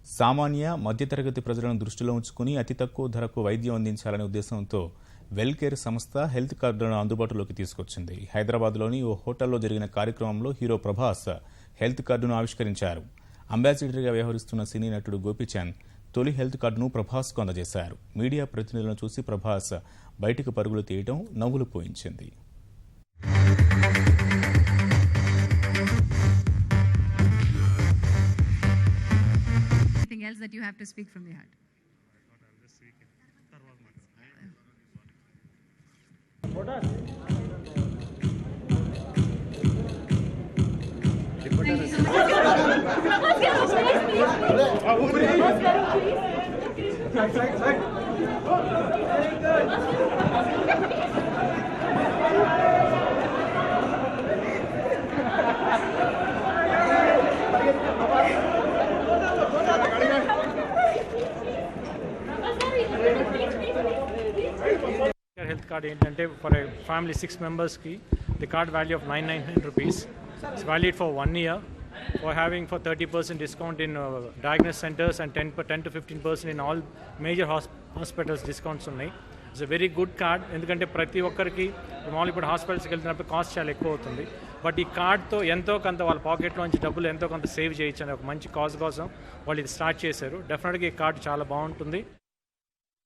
సామాన్య మధ్యతరగతి ప్రజలను దృష్టిలో ఉంచుకుని అతి తక్కువ ధరకు వైద్యం అందించాలనే ఉద్దేశంతో వెల్కేర్ సంస్థ హెల్త్ కార్డులను అందుబాటులోకి తీసుకొచ్చింది. హైదరాబాద్లోని ఓ హోటల్లో జరిగిన కార్యక్రమంలో హీరో ప్రభాస్ హెల్త్ కార్డును ఆవిష్కరించారు. అంబాసిడర్గా వ్యవహరిస్తున్న సినీ నటుడు గోపీచంద్ తొలి హెల్త్ కార్డును ప్రభాస్కు అందజేశారు. మీడియా ప్రతినిధులను చూసి ప్రభాస్ బయటకు పరుగులు తీయడం నవ్వులు పోయించింది. Else that you have to speak from your heart. Thank you so Health card ఏంటంటే for a family 6 members ki the card value of 999 rupees. It's valid for 1 year for having for 30% discount in diagnosis centers and 10 to 15% in all major hospitals discounts ఉన్నాయి. It's a very good card ఎందుకంటే ప్రతి ఒక్కరికి మామూలు ఇప్పుడు హాస్పిటల్స్కి వెళ్తున్నప్పుడు cost చాలా ఎక్కువ అవుతుంది. బట్ ఈ కార్డ్తో ఎంతో కొంత వాళ్ళ పాకెట్లోంచి డబ్బులు ఎంతో కొంత సేవ్ చేయొచ్చు అనే ఒక మంచి కాజ్ కోసం వాళ్ళు ఇది స్టార్ట్ చేశారు. డెఫినెట్గా ఈ కార్డ్ చాలా బాగుంటుంది.